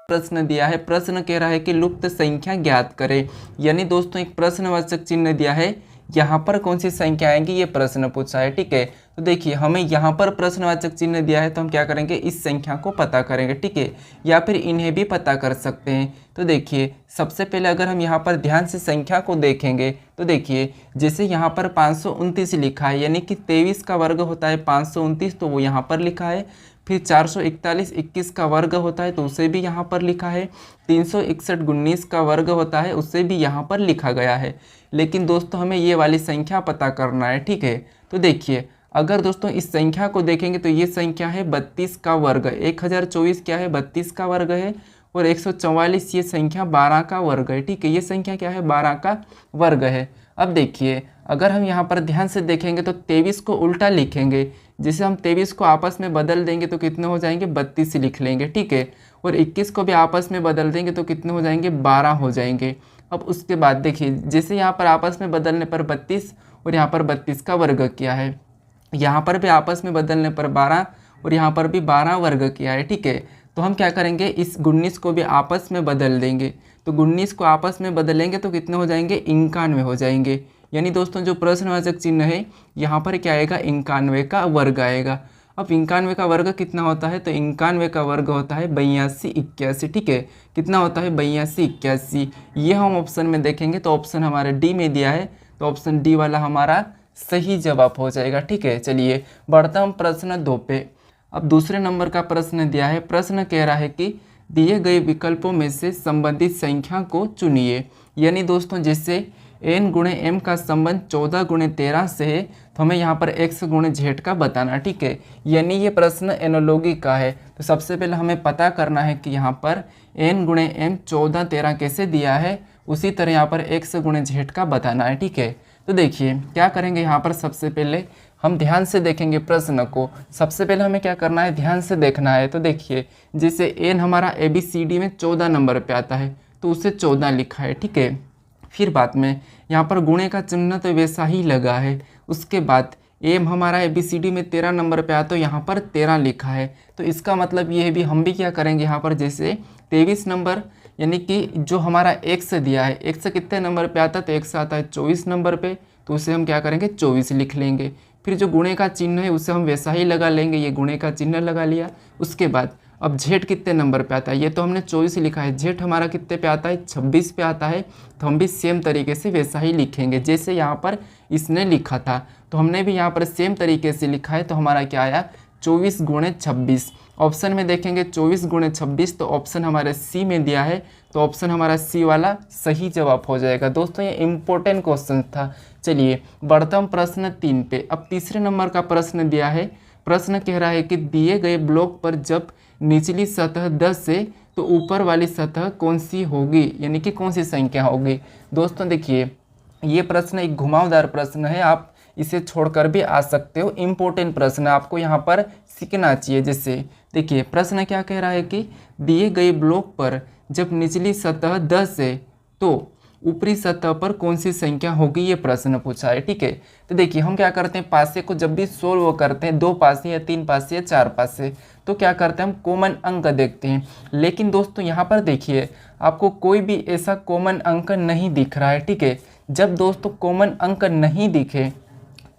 प्रश्न दिया है, प्रश्न कह रहा है कि लुप्त संख्या ज्ञात करें। यानी दोस्तों एक प्रश्नवाचक चिन्ह दिया है, यहाँ पर कौन सी संख्या आएंगी ये प्रश्न पूछा है। ठीक है, तो देखिए हमें यहाँ पर प्रश्नवाचक चिन्ह दिया है तो हम क्या करेंगे, इस संख्या को पता करेंगे। ठीक है, या फिर इन्हें भी पता कर सकते हैं। तो देखिए सबसे पहले अगर हम यहाँ पर ध्यान से संख्या को देखेंगे तो देखिए जैसे यहाँ पर 529 लिखा है, यानी कि 23 का वर्ग होता है 529, तो वो यहाँ पर लिखा है। फिर 441 21 का वर्ग होता है तो उसे भी यहाँ पर लिखा है। 361 19 का वर्ग होता है उसे भी यहाँ पर लिखा गया है। लेकिन दोस्तों हमें ये वाली संख्या पता करना है। ठीक है, तो देखिए अगर दोस्तों इस संख्या को देखेंगे तो ये संख्या है 32 का वर्ग। 1024 क्या है, 32 का वर्ग है। और 144 ये संख्या 12 का वर्ग है। ठीक है, ये संख्या क्या है, 12 का वर्ग है। अब देखिए अगर हम यहाँ पर ध्यान से देखेंगे तो 23 को उल्टा लिखेंगे। जिसे हम 23 को आपस में बदल देंगे तो कितने हो जाएंगे, 32 लिख लेंगे। ठीक है, और 21 को भी आपस में बदल देंगे तो कितने हो जाएंगे, 12 हो जाएंगे। अब उसके बाद देखिए जैसे यहाँ पर आपस में बदलने पर 32 और यहाँ पर 32 का वर्ग किया है, यहाँ पर भी आपस में बदलने पर 12 और यहाँ पर भी 12 वर्ग किया है। ठीक है, तो हम क्या करेंगे, इस 19 को भी आपस में बदल देंगे। तो 19 को आपस में बदलेंगे तो कितने हो जाएंगे, 91 हो जाएंगे। यानी दोस्तों जो प्रश्नवाचक चिन्ह है यहाँ पर क्या आएगा, 91 का वर्ग आएगा। अब 91 का वर्ग कितना होता है, तो 91 का वर्ग होता है 82 81। ठीक है, कितना होता है, 82 81। ये हम ऑप्शन में देखेंगे तो ऑप्शन हमारे डी में दिया है, तो ऑप्शन डी वाला हमारा सही जवाब हो जाएगा। ठीक है, चलिए बढ़ता हम प्रश्न 2 पे। अब दूसरे नंबर का प्रश्न दिया है, प्रश्न कह रहा है कि दिए गए विकल्पों में से संबंधित संख्या को चुनिए। यानी दोस्तों जैसे n गुणे m का संबंध 14 गुणे 13 से है तो हमें यहाँ पर x गुणे z का बताना। ठीक है, यानी ये प्रश्न एनालॉगी का है। तो सबसे पहले हमें पता करना है कि यहाँ पर n गुणे m 14 13 कैसे दिया है, उसी तरह यहाँ पर x गुणे z का बताना है। ठीक है, तो देखिए क्या करेंगे, यहाँ पर सबसे पहले हम ध्यान से देखेंगे प्रश्न को। सबसे पहले हमें क्या करना है, ध्यान से देखना है। तो देखिए जैसे n हमारा ABCD में 14 नंबर पे आता है तो उसे 14 लिखा है। ठीक है, फिर बाद में यहाँ पर गुणे का चिन्ह तो वैसा ही लगा है। उसके बाद m हमारा ABCD में 13 नंबर पे आता तो यहाँ पर 13 लिखा है। तो इसका मतलब ये भी हम भी क्या करेंगे, यहाँ पर जैसे 23 नंबर यानी कि जो हमारा x दिया है, x कितने नंबर पे आता है, तो x आता है 24 नंबर पे, तो उसे हम क्या करेंगे 24 लिख लेंगे। फिर जो गुणे का चिन्ह है उसे हम वैसा ही लगा लेंगे, ये गुणे का चिन्ह लगा लिया। उसके बाद अब z कितने नंबर पे आता है, ये तो हमने 24 लिखा है, z हमारा कितने पे आता है, 26 पे आता है। तो हम भी सेम तरीके से वैसा ही लिखेंगे जैसे यहाँ पर इसने लिखा था। तो हमने भी यहाँ पर सेम तरीके से लिखा है। तो हमारा क्या आया, 24 गुणे 26। ऑप्शन में देखेंगे 24 गुणे 26, तो ऑप्शन हमारे सी में दिया है, तो ऑप्शन हमारा सी वाला सही जवाब हो जाएगा। दोस्तों ये इम्पोर्टेंट क्वेश्चन था। चलिए बढ़ता हूँ प्रश्न 3 पे। अब तीसरे नंबर का प्रश्न दिया है, प्रश्न कह रहा है कि दिए गए ब्लॉक पर जब निचली सतह 10 है तो ऊपर वाली सतह कौन सी होगी, यानी कि कौन सी संख्या होगी। दोस्तों देखिए ये प्रश्न एक घुमावदार प्रश्न है, आप इसे छोड़कर भी आ सकते हो। इम्पोर्टेंट प्रश्न आपको यहाँ पर सीखना चाहिए। जैसे देखिए प्रश्न क्या कह रहा है कि दिए गए ब्लॉक पर जब निचली सतह 10 है तो ऊपरी सतह पर कौन सी संख्या होगी, ये प्रश्न पूछा है। ठीक है, तो देखिए हम क्या करते हैं, पासे को जब भी सोल्व करते हैं, 2 पासे या 3 पासे या 4 पासे, तो क्या करते हैं हम कॉमन अंक देखते हैं। लेकिन दोस्तों यहाँ पर देखिए आपको कोई भी ऐसा कॉमन अंक नहीं दिख रहा है। ठीक है, जब दोस्तों कॉमन अंक नहीं दिखे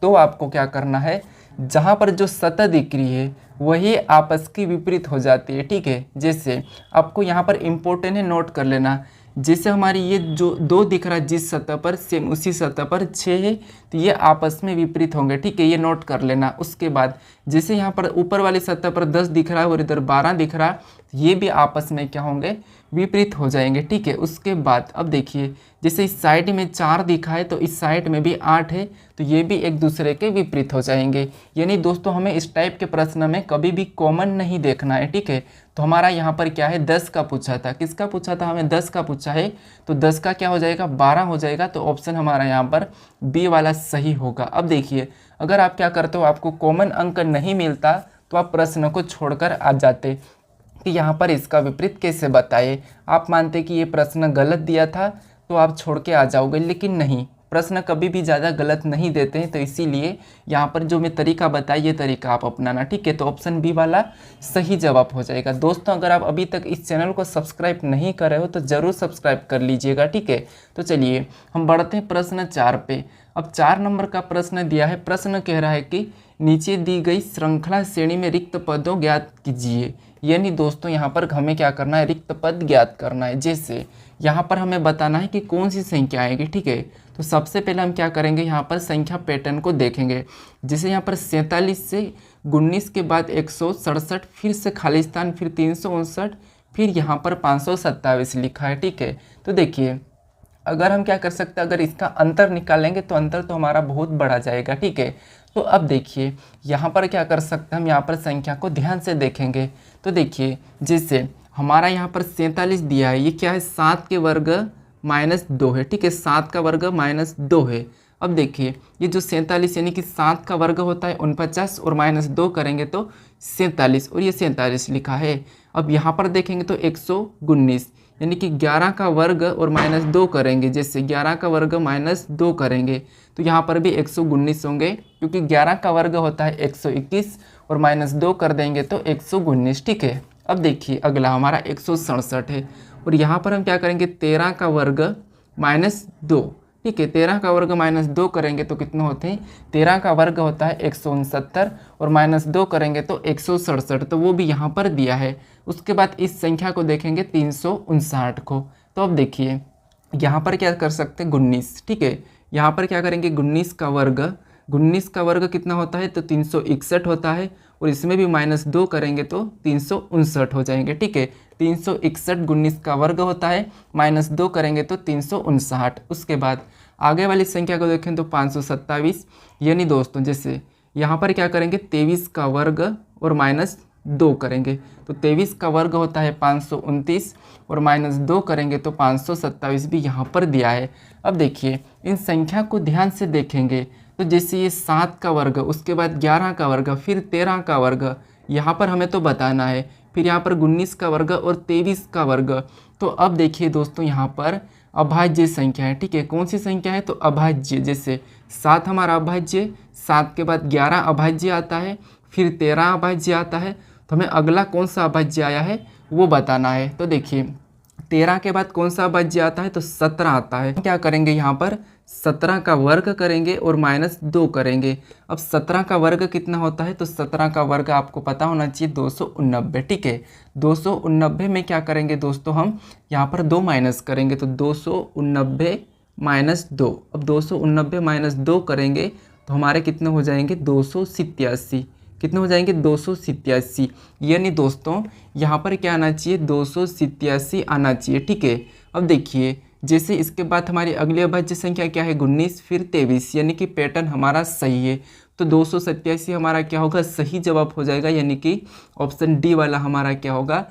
तो आपको क्या करना है, जहाँ पर जो सतह दिख रही है वही आपस की विपरीत हो जाती है। ठीक है, जैसे आपको यहाँ पर इम्पोर्टेंट है, नोट कर लेना। जैसे हमारी ये जो 2 दिख रहा है जिस सतह पर, सेम उसी सतह पर 6 है, तो ये आपस में विपरीत होंगे। ठीक है, ये नोट कर लेना। उसके बाद जैसे यहाँ पर ऊपर वाली सतह पर 10 दिख रहा है और इधर 12 दिख रहा है, ये भी आपस में क्या होंगे, विपरीत हो जाएंगे। ठीक है, उसके बाद अब देखिए जैसे इस साइड में 4 दिखा है तो इस साइड में भी 8 है, तो ये भी एक दूसरे के विपरीत हो जाएंगे। यानी दोस्तों हमें इस टाइप के प्रश्न में कभी भी कॉमन नहीं देखना है। ठीक है, तो हमारा यहाँ पर क्या है, 10 का पूछा था। किसका पूछा था, हमें 10 का पूछा है, तो 10 का क्या हो जाएगा, 12 हो जाएगा। तो ऑप्शन हमारा यहाँ पर बी वाला सही होगा। अब देखिए अगर आप क्या करते हो, आपको कॉमन अंक नहीं मिलता तो आप प्रश्न को छोड़कर आ जाते कि यहाँ पर इसका विपरीत कैसे बताए। आप मानते कि ये प्रश्न गलत दिया था तो आप छोड़ के आ जाओगे, लेकिन नहीं, प्रश्न कभी भी ज़्यादा गलत नहीं देते हैं, तो इसीलिए यहाँ पर जो मैं तरीका बताया ये तरीका आप अपनाना, ठीक है। तो ऑप्शन बी वाला सही जवाब हो जाएगा। दोस्तों अगर आप अभी तक इस चैनल को सब्सक्राइब नहीं कर रहे हो तो ज़रूर सब्सक्राइब कर लीजिएगा, ठीक है। तो चलिए हम बढ़ते हैं प्रश्न 4 पे। अब 4 नंबर का प्रश्न दिया है। प्रश्न कह रहा है कि नीचे दी गई श्रृंखला श्रेणी में रिक्त पदों ज्ञात कीजिए। यानी दोस्तों यहाँ पर हमें क्या करना है, रिक्त पद ज्ञात करना है। जैसे यहाँ पर हमें बताना है कि कौन सी संख्या आएगी, ठीक है। तो सबसे पहले हम क्या करेंगे, यहाँ पर संख्या पैटर्न को देखेंगे। जैसे यहाँ पर 47 से 19 के बाद 167, फिर से खाली स्थान, फिर 359, फिर यहाँ पर 527 लिखा है, ठीक है। तो देखिए अगर हम क्या कर सकते हैं, अगर इसका अंतर निकालेंगे तो अंतर तो हमारा बहुत बड़ा जाएगा, ठीक है। तो अब देखिए यहाँ पर क्या कर सकते हैं, हम यहाँ पर संख्या को ध्यान से देखेंगे। तो देखिए जैसे हमारा यहाँ पर 47 दिया है, ये क्या है, 7 के वर्ग -2 है, ठीक है। 7 का वर्ग -2 है। अब देखिए ये जो 47 यानी कि 7 का वर्ग होता है 49 और -2 करेंगे तो 47, और ये 47 लिखा है। अब यहाँ पर देखेंगे तो 119 यानी कि 11 का वर्ग और -2 करेंगे। जैसे 11 का वर्ग -2 करेंगे तो यहाँ पर भी 119 होंगे, क्योंकि 11 का वर्ग होता है 121 और -2 कर देंगे तो 119, ठीक है। अब देखिए अगला हमारा 167 है, और यहाँ पर हम क्या करेंगे, 13 का वर्ग -2, ठीक है। 13 का वर्ग -2 करेंगे तो कितना होते हैं, 13 का वर्ग होता है 169 और -2 करेंगे तो 167, तो वो भी यहाँ पर दिया है। उसके बाद इस संख्या को देखेंगे 359 को। तो अब देखिए यहाँ पर क्या कर सकते हैं, 19, ठीक है। यहाँ पर क्या करेंगे, 19 का वर्ग कितना होता है, तो 361 होता है, और इसमें भी -2 करेंगे तो 359 हो जाएंगे, ठीक है। 361 19 का वर्ग होता है, -2 करेंगे तो 359। उसके बाद आगे वाली संख्या को देखें तो 527, यानी दोस्तों जैसे यहाँ पर क्या करेंगे, 23 का वर्ग और -2 करेंगे तो 23 का वर्ग होता है 529, और -2 करेंगे तो 527 भी यहाँ पर दिया है। अब देखिए इन संख्या को ध्यान से देखेंगे तो जैसे ये 7 का वर्ग, उसके बाद 11 का वर्ग, फिर 13 का वर्ग, यहाँ पर हमें तो बताना है, फिर यहाँ पर 19 का वर्ग और 23 का वर्ग। तो अब देखिए दोस्तों यहाँ पर अभाज्य संख्या है, ठीक है। कौन सी संख्या है, तो अभाज्य। जैसे 7 हमारा अभाज्य, 7 के बाद 11 अभाज्य आता है, फिर 13 अभाज्य आता है, तो हमें अगला कौन सा अभाज्य आया है वो बताना है। तो देखिए 13 के बाद कौन सा अभाज्य आता है, तो 17 आता है। क्या करेंगे, यहाँ पर 17 का वर्ग करेंगे और -2 करेंगे। अब 17 का वर्ग कितना होता है, तो 17 का वर्ग आपको पता होना चाहिए 289, ठीक है। 289 में क्या करेंगे दोस्तों, हम यहाँ पर 2 माइनस करेंगे तो 289 -2। अब 289 -2 करेंगे तो हमारे कितने हो जाएंगे, 287। कितने हो जाएंगे, 287। यानी दोस्तों यहाँ पर क्या आना चाहिए, 287 आना चाहिए, ठीक है। अब देखिए जैसे इसके बाद हमारी अगली अभाज्य संख्या क्या है, 19, फिर 23, यानी कि पैटर्न हमारा सही है। तो 287 हमारा क्या होगा, सही जवाब हो जाएगा, यानी कि ऑप्शन डी वाला हमारा क्या होगा,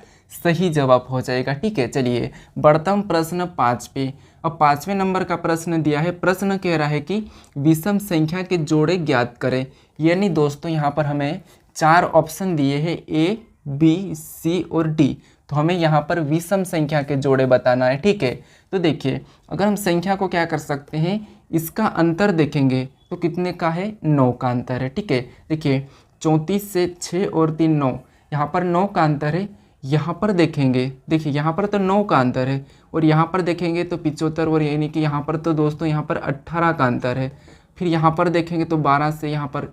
सही जवाब हो जाएगा, ठीक है। चलिए बढ़ता हूँ प्रश्न 5 पे। अब 5वें नंबर का प्रश्न दिया है। प्रश्न कह रहा है कि विषम संख्या के जोड़े ज्ञात करें। यानी दोस्तों यहाँ पर हमें 4 ऑप्शन दिए हैं, ए, बी, सी और डी। तो हमें यहाँ पर विषम संख्या के जोड़े बताना है, ठीक है। तो देखिए अगर हम संख्या को क्या कर सकते हैं, इसका अंतर देखेंगे तो कितने का है, 9 का अंतर है, ठीक है। देखिए 34 से 6 और 3 9, यहाँ पर 9 का अंतर है। यहाँ पर देखेंगे, देखिए यहाँ पर तो 9 का अंतर है, और यहाँ पर देखेंगे तो 75, और यानी कि यहाँ पर तो दोस्तों यहाँ पर 18 का अंतर है। फिर यहाँ पर देखेंगे तो 12 से यहाँ पर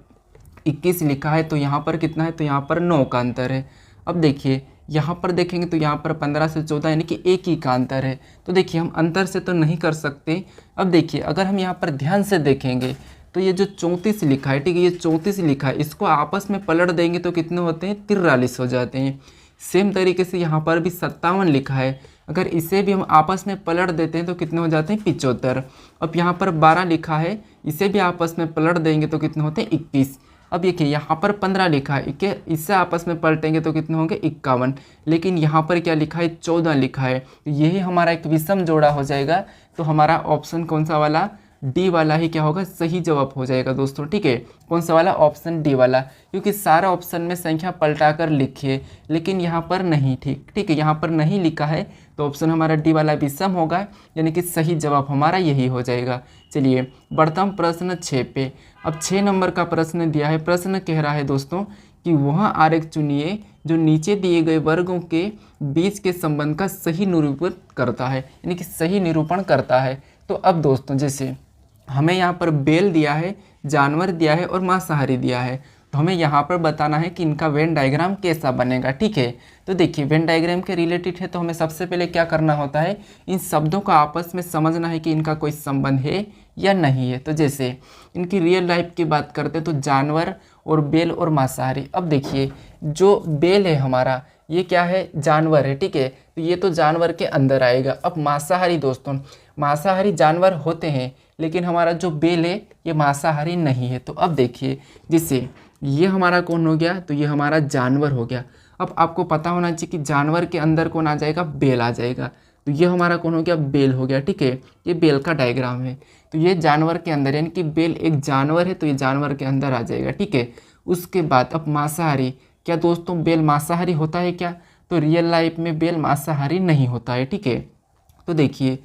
21 लिखा है, तो यहाँ पर कितना है, तो यहाँ पर 9 का अंतर है। अब देखिए यहाँ पर देखेंगे तो यहाँ पर 15 से 14 यानी कि 1 ही का अंतर है। तो देखिए हम अंतर से तो नहीं कर सकते। अब देखिए अगर हम यहाँ पर ध्यान से देखेंगे तो ये जो 34 लिखा है, ठीक है, ये 34 लिखा है, इसको आपस में पलट देंगे तो कितने होते हैं, 43 हो जाते हैं। सेम तरीके से यहाँ पर भी 57 लिखा है, अगर इसे भी हम आपस में पलट देते हैं तो कितने हो जाते हैं, 75। अब यहाँ पर 12 लिखा है, इसे भी आपस में पलट देंगे तो कितने होते हैं, 21। अब देखिए यहाँ पर 15 लिखा है, इससे आपस में पलटेंगे तो कितने होंगे, 51। लेकिन यहाँ पर क्या लिखा है, 14 लिखा है, तो यही हमारा एक विषम जोड़ा हो जाएगा। तो हमारा ऑप्शन कौन सा वाला, डी वाला ही क्या होगा, सही जवाब हो जाएगा दोस्तों। ठीक है, कौन सा वाला, ऑप्शन डी वाला, क्योंकि सारा ऑप्शन में संख्या पलटा कर लिखिए, लेकिन यहाँ पर नहीं। ठीक है, यहाँ पर नहीं लिखा है, तो ऑप्शन हमारा डी वाला विषम होगा, यानी कि सही जवाब हमारा यही हो जाएगा। चलिए बढ़ता हूँ प्रश्न 6 पे। अब 6 नंबर का प्रश्न दिया है। प्रश्न कह रहा है दोस्तों कि वह आरेख चुनिए जो नीचे दिए गए वर्गों के बीच के संबंध का सही निरूपण करता है, यानी कि सही निरूपण करता है। तो अब दोस्तों जैसे हमें यहाँ पर बेल दिया है, जानवर दिया है और मांसाहारी दिया है, तो हमें यहाँ पर बताना है कि इनका वेन डायग्राम कैसा बनेगा। ठीक है, तो देखिए वेन डायग्राम के रिलेटेड है, तो हमें सबसे पहले क्या करना होता है, इन शब्दों का आपस में समझना है कि इनका कोई संबंध है या नहीं है। तो जैसे इनकी रियल लाइफ की बात करते हैं तो जानवर और बेल और मांसाहारी। अब देखिए जो बेल है हमारा, ये क्या है, जानवर है। ठीक है, तो ये तो जानवर के अंदर आएगा। अब मांसाहारी दोस्तों, मांसाहारी जानवर होते हैं, लेकिन हमारा जो बेल है ये मांसाहारी नहीं है। तो अब देखिए जिससे ये हमारा कौन हो गया, तो ये हमारा जानवर हो गया। अब आपको पता होना चाहिए कि जानवर के अंदर कौन आ जाएगा, बेल आ जाएगा। तो ये हमारा कौन हो गया, बेल हो गया। ठीक है, ये बेल का डायग्राम है। तो ये जानवर के अंदर, यानी कि बेल एक जानवर है, तो ये जानवर के अंदर आ जाएगा। ठीक है, उसके बाद अब मांसाहारी, क्या दोस्तों बेल मांसाहारी होता है क्या, तो रियल लाइफ में बेल मांसाहारी नहीं होता है। ठीक है, तो देखिए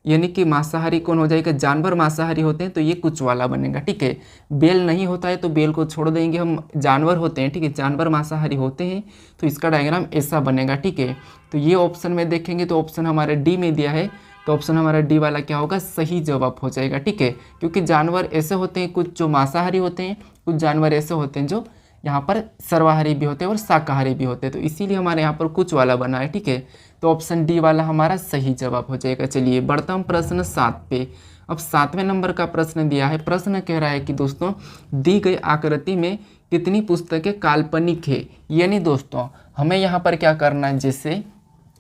यानी कि मांसाहारी कौन हो जाएगा, जानवर मांसाहारी होते हैं, तो ये कुछ वाला बनेगा। ठीक है, बेल नहीं होता है तो बेल को छोड़ देंगे, हम जानवर होते हैं। ठीक है, जानवर मांसाहारी होते हैं, तो इसका डायग्राम ऐसा बनेगा। ठीक है, तो ये ऑप्शन में देखेंगे तो ऑप्शन हमारे डी में दिया है, तो ऑप्शन हमारा डी वाला क्या होगा, सही जवाब हो जाएगा। ठीक है, क्योंकि जानवर ऐसे होते हैं कुछ जो मांसाहारी होते हैं, कुछ जानवर ऐसे होते हैं जो यहाँ पर सर्वाहारी भी होते हैं और शाकाहारी भी होते हैं, तो इसीलिए हमारे यहाँ पर कुछ वाला बना है। ठीक है, तो ऑप्शन डी वाला हमारा सही जवाब हो जाएगा। चलिए बढ़ता हूँ प्रश्न 7 पे। अब 7वें नंबर का प्रश्न दिया है। प्रश्न कह रहा है कि दोस्तों दी गई आकृति में कितनी पुस्तकें काल्पनिक है, यानी दोस्तों हमें यहाँ पर क्या करना है, जैसे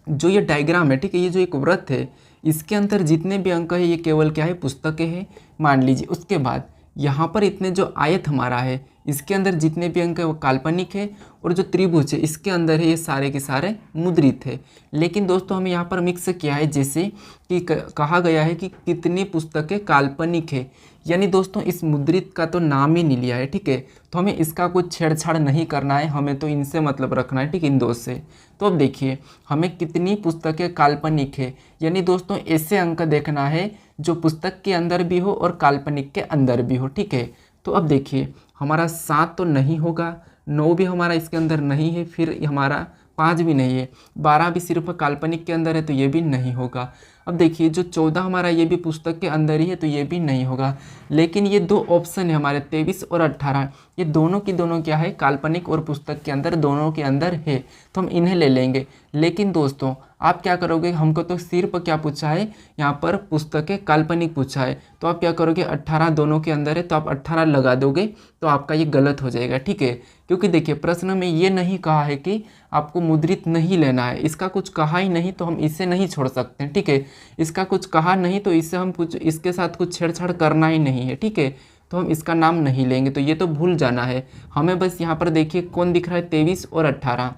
जो ये डायग्राम है, ठीक है, ये जो एक वृत्त है, इसके अंदर जितने भी अंक है ये केवल क्या है, पुस्तकें हैं मान लीजिए। उसके बाद यहाँ पर इतने जो आयत हमारा है, इसके अंदर जितने भी अंक है वो काल्पनिक है, और जो त्रिभुज है इसके अंदर है ये सारे के सारे मुद्रित है। लेकिन दोस्तों हमें यहाँ पर मिक्स किया है, जैसे कि कहा गया है कि कितनी पुस्तकें काल्पनिक है, यानी दोस्तों इस मुद्रित का तो नाम ही नहीं लिया है। ठीक है, तो हमें इसका कुछ छेड़छाड़ नहीं करना है, हमें तो इनसे मतलब रखना है। ठीक, इन दो से। तो अब देखिए हमें कितनी पुस्तकें काल्पनिक है, यानी दोस्तों ऐसे अंक देखना है जो पुस्तक के अंदर भी हो और काल्पनिक के अंदर भी हो। ठीक है, तो अब देखिए हमारा 7 तो नहीं होगा, 9 भी हमारा इसके अंदर नहीं है, फिर हमारा 5 भी नहीं है, 12 भी सिर्फ काल्पनिक के अंदर है, तो ये भी नहीं होगा। अब देखिए जो 14 हमारा ये भी पुस्तक के अंदर ही है, तो ये भी नहीं होगा। लेकिन ये दो ऑप्शन है हमारे 23 और 18, ये दोनों की दोनों क्या है, काल्पनिक और पुस्तक के अंदर, दोनों के अंदर है, तो हम इन्हें ले लेंगे। लेकिन दोस्तों आप क्या करोगे, हमको तो सिर्फ क्या पूछा है, यहाँ पर पुस्तकें काल्पनिक पूछा है, तो आप क्या करोगे, 18 दोनों के अंदर है, तो आप 18 लगा दोगे, तो आपका ये गलत हो जाएगा। ठीक है, क्योंकि देखिए प्रश्न में ये नहीं कहा है कि आपको मुद्रित नहीं लेना है, इसका कुछ कहा ही नहीं, तो हम इसे नहीं छोड़ सकते हैं। ठीक है, इसका कुछ कहा नहीं, तो इससे हम कुछ इसके साथ कुछ छेड़छाड़ करना ही नहीं है। ठीक है, तो हम इसका नाम नहीं लेंगे, तो ये तो भूल जाना है हमें। बस यहाँ पर देखिए कौन दिख रहा है, 23 और 18,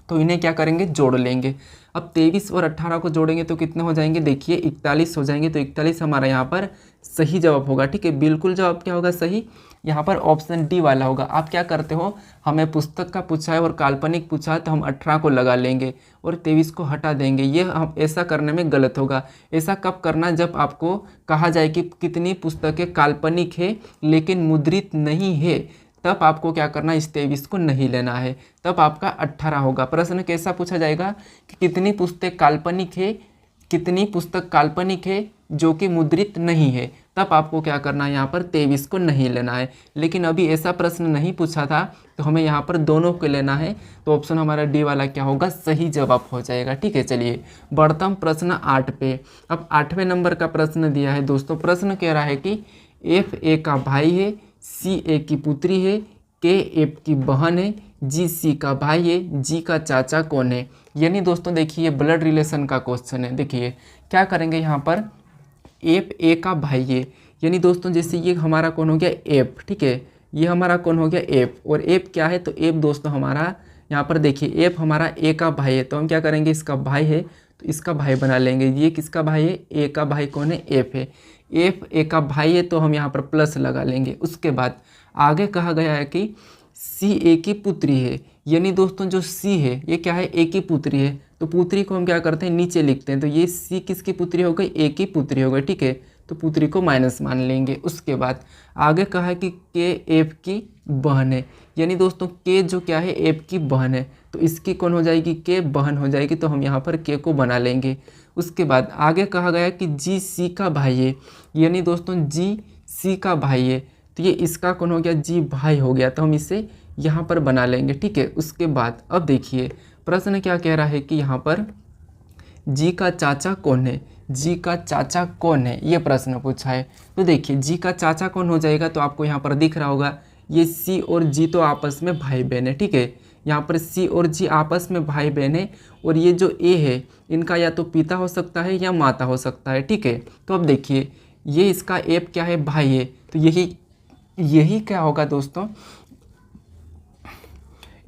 तो इन्हें क्या करेंगे, जोड़ लेंगे। अब 23 और 18 को जोड़ेंगे तो कितने हो जाएंगे, देखिए 41 हो जाएंगे, तो 41 हमारा यहाँ पर सही जवाब होगा। ठीक है, बिल्कुल जवाब क्या होगा, सही, यहाँ पर ऑप्शन डी वाला होगा। आप क्या करते हो, हमें पुस्तक का पूछा है और काल्पनिक पूछा है, तो हम 18 को लगा लेंगे और 23 को हटा देंगे। ये हम ऐसा करने में गलत होगा। ऐसा कब करना, जब आपको कहा जाए कि कितनी पुस्तकें काल्पनिक है लेकिन मुद्रित नहीं है, तब आपको क्या करना है, इस 23 को नहीं लेना है, तब आपका 18 होगा। प्रश्न कैसा पूछा जाएगा कि कितनी पुस्तक काल्पनिक है, कितनी पुस्तक काल्पनिक है जो कि मुद्रित नहीं है, तब आपको क्या करना है, यहाँ पर 23 को नहीं लेना है। लेकिन अभी ऐसा प्रश्न नहीं पूछा था, तो हमें यहाँ पर दोनों को लेना है, तो ऑप्शन हमारा डी वाला क्या होगा, सही जवाब हो जाएगा। ठीक है, चलिए बढ़ता हूँ प्रश्न 8 पे। अब 8वें नंबर का प्रश्न दिया है दोस्तों। प्रश्न कह रहा है कि एफ ए का भाई है, सी ए की पुत्री है, के एफ की बहन है, जी सी का भाई है, जी का चाचा कौन है। यानी दोस्तों देखिए ये ब्लड रिलेशन का क्वेश्चन है। देखिए क्या करेंगे, यहाँ पर एफ ए का भाई है, यानी दोस्तों जैसे ये हमारा कौन हो गया, एफ। ठीक है, ये हमारा कौन हो गया, एफ, और एफ क्या है, तो एफ दोस्तों हमारा यहाँ पर देखिए एफ हमारा ए का भाई है, तो हम क्या करेंगे, इसका भाई है तो इसका भाई बना लेंगे। ये किसका भाई है, ए का भाई कौन है, एफ है। एफ ए का भाई है तो हम यहाँ पर प्लस लगा लेंगे। उसके बाद आगे कहा गया है कि सी ए की पुत्री है, यानी दोस्तों जो सी है ये क्या है, ए की पुत्री है, तो पुत्री को हम क्या करते हैं नीचे लिखते हैं, तो ये सी किसकी पुत्री हो गई, ए की पुत्री हो गई, ठीक है, तो पुत्री को माइनस मान लेंगे। उसके बाद आगे कहा है कि के एफ की बहन है, यानी दोस्तों के जो क्या है एफ की बहन है, तो इसकी कौन हो जाएगी, के बहन हो जाएगी, तो हम यहाँ पर के को बना लेंगे। उसके बाद आगे कहा गया कि जी सी का भाई है, यानी दोस्तों जी सी का भाई है, तो ये इसका कौन हो गया, जी भाई हो गया, तो हम इसे यहाँ पर बना लेंगे, ठीक है। उसके बाद अब देखिए प्रश्न क्या कह रहा है कि यहाँ पर जी का चाचा कौन है, जी का चाचा कौन है, ये प्रश्न पूछा है। तो देखिए जी का चाचा कौन हो जाएगा, तो आपको यहाँ पर दिख रहा होगा ये सी और जी तो आपस में भाई बहन है, ठीक है, यहाँ पर सी और जी आपस में भाई बहन है, और ये जो ए है इनका या तो पिता हो सकता है या माता हो सकता है, ठीक है। तो अब देखिए ये इसका एप क्या है, भाई है, तो यही क्या होगा दोस्तों,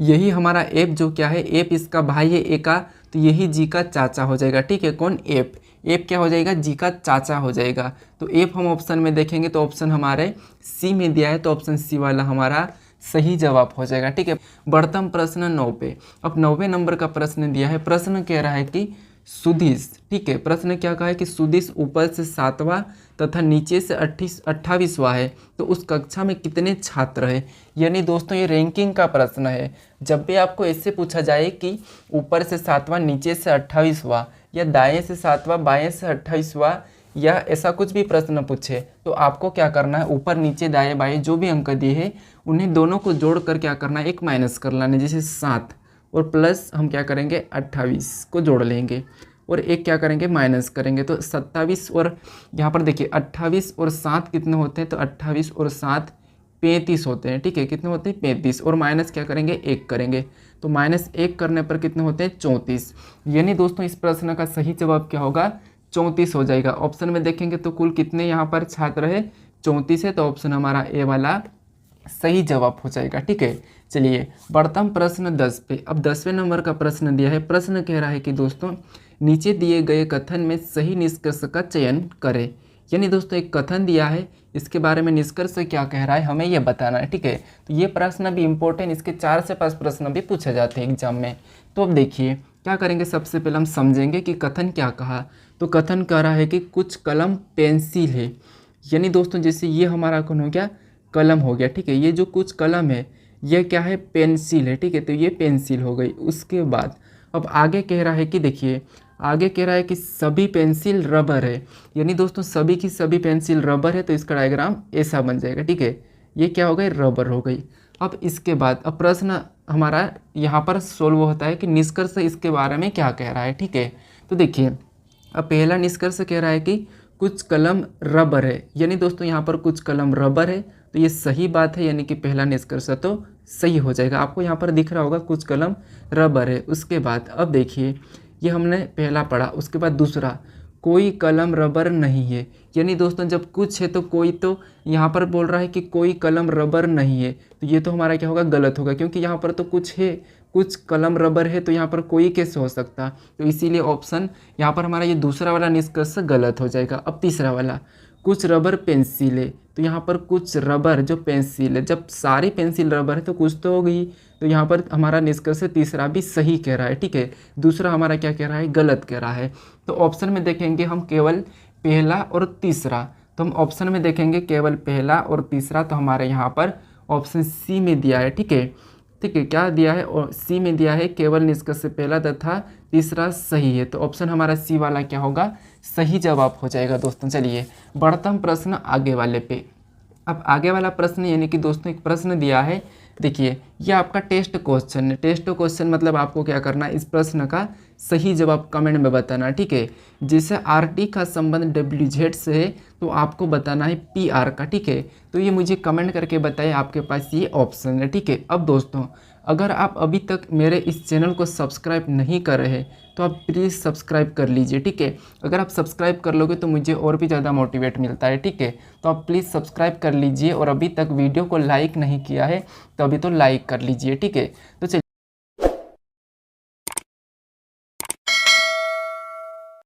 यही हमारा एप जो क्या है, एप इसका भाई है ए का, तो यही जी का चाचा हो जाएगा, ठीक है। कौन, एप, एप क्या हो जाएगा, जी का चाचा हो जाएगा। तो एप हम ऑप्शन में देखेंगे तो ऑप्शन हमारे सी में दिया है, तो ऑप्शन सी वाला हमारा सही जवाब हो जाएगा, ठीक है। बढ़ते हम प्रश्न 9 पे। अब 9वें नंबर का प्रश्न दिया है, प्रश्न कह रहा है कि सुदिश, ठीक है, प्रश्न क्या कहा है कि सुदिश ऊपर से 7वां तथा नीचे से 28वां है, तो उस कक्षा में कितने छात्र हैं। यानी दोस्तों ये रैंकिंग का प्रश्न है। जब भी आपको ऐसे पूछा जाए कि ऊपर से 7वां नीचे से 28वां, या दाएं से 7वां बाएं से 28वां, या ऐसा कुछ भी प्रश्न पूछे, तो आपको क्या करना है, ऊपर नीचे दाएं बाएं जो भी अंक दिए हैं उन्हें दोनों को जोड़कर क्या करना है, एक माइनस कर लेना है, जैसे 7 और प्लस हम क्या करेंगे 28 को जोड़ लेंगे, और एक क्या करेंगे माइनस करेंगे, तो 27, और यहाँ पर देखिए 28 और 7 कितने होते हैं, तो 28 और 7 35 होते हैं, ठीक है, कितने होते हैं 35, और माइनस क्या करेंगे 1 करेंगे, तो -1 करने पर कितने होते हैं 34। यानी दोस्तों इस प्रश्न का सही जवाब क्या होगा, 34 हो जाएगा। ऑप्शन में देखेंगे तो कुल कितने यहाँ पर छात्र है, 34 है, तो ऑप्शन हमारा ए वाला सही जवाब हो जाएगा, ठीक है। चलिए बढ़ता हम प्रश्न 10 पे। अब 10वें नंबर का प्रश्न दिया है, प्रश्न कह रहा है कि दोस्तों नीचे दिए गए कथन में सही निष्कर्ष का चयन करें। यानी दोस्तों एक कथन दिया है, इसके बारे में निष्कर्ष क्या कह रहा है हमें ये बताना है, ठीक है। तो ये प्रश्न भी इम्पोर्टेंट, इसके 4 से 5 प्रश्न भी पूछे जाते हैं एग्जाम में। तो अब देखिए क्या करेंगे, सबसे पहले हम समझेंगे कि कथन क्या कहा। तो कथन कह रहा है कि कुछ कलम पेंसिल है, यानी दोस्तों जैसे ये हमारा कौन हो गया, कलम हो गया, ठीक है। ये जो कुछ कलम है ये क्या है, पेंसिल है, ठीक है, तो ये पेंसिल हो गई। उसके बाद अब आगे कह रहा है कि देखिए आगे कह रहा है कि सभी पेंसिल रबर है, यानी दोस्तों सभी की सभी पेंसिल रबर है, तो इसका डायग्राम ऐसा बन जाएगा, ठीक है, ये क्या हो गई, रबर हो गई। अब इसके बाद अब प्रश्न हमारा यहाँ पर सोल्व होता है कि निष्कर्ष इसके बारे में क्या कह रहा है, ठीक है। तो देखिए अब पहला निष्कर्ष कह रहा है कि कुछ कलम रबर है, यानी दोस्तों यहाँ पर कुछ कलम रबर है, तो ये सही बात है, यानी कि पहला निष्कर्ष तो सही हो जाएगा। आपको यहाँ पर दिख रहा होगा कुछ कलम रबर है। उसके बाद अब देखिए ये हमने पहला पढ़ा, उसके बाद दूसरा कोई कलम रबर नहीं है, यानी दोस्तों जब कुछ है तो कोई, तो यहाँ पर बोल रहा है कि कोई कलम रबर नहीं है, तो ये तो हमारा क्या होगा, गलत होगा, क्योंकि यहाँ पर तो कुछ है, कुछ कलम रबर है, तो यहाँ पर कोई कैसे हो सकता, तो इसीलिए ऑप्शन यहाँ पर हमारा ये दूसरा वाला निष्कर्ष गलत हो जाएगा। अब तीसरा वाला कुछ रबर पेंसिल है, तो यहाँ पर कुछ रबर जो पेंसिल है, जब सारी पेंसिल रबर है तो कुछ तो हो गई, तो यहाँ पर हमारा निष्कर्ष तीसरा भी सही कह रहा है, ठीक है। दूसरा हमारा क्या कह रहा है, गलत कह रहा है। तो ऑप्शन में देखेंगे हम केवल पहला और तीसरा, तो हम ऑप्शन में देखेंगे केवल पहला और तीसरा, तो हमारे यहाँ पर ऑप्शन सी में दिया है, ठीक है, ठीक है, क्या दिया है, और सी में दिया है केवल निष्कर्ष पहला तथा तीसरा सही है, तो ऑप्शन हमारा सी वाला क्या होगा, सही जवाब हो जाएगा दोस्तों। चलिए बढ़ता हम प्रश्न आगे वाले पे। अब आगे वाला प्रश्न यानी कि दोस्तों एक प्रश्न दिया है, देखिए ये आपका टेस्ट क्वेश्चन है। टेस्ट क्वेश्चन मतलब आपको क्या करना है, इस प्रश्न का सही जवाब कमेंट में बताना, ठीक है। जैसे RT का संबंध WZ से है तो आपको बताना है PR का, ठीक है। तो ये मुझे कमेंट करके बताइए, आपके पास ये ऑप्शन है, ठीक है। अब दोस्तों अगर आप अभी तक मेरे इस चैनल को सब्सक्राइब नहीं कर रहे तो आप प्लीज़ सब्सक्राइब कर लीजिए, ठीक है। अगर आप सब्सक्राइब कर लोगे तो मुझे और भी ज़्यादा मोटिवेट मिलता है, ठीक है। तो आप प्लीज़ सब्सक्राइब कर लीजिए, और अभी तक वीडियो को लाइक नहीं किया है तो अभी तो लाइक कर लीजिए, ठीक है। तो चलिए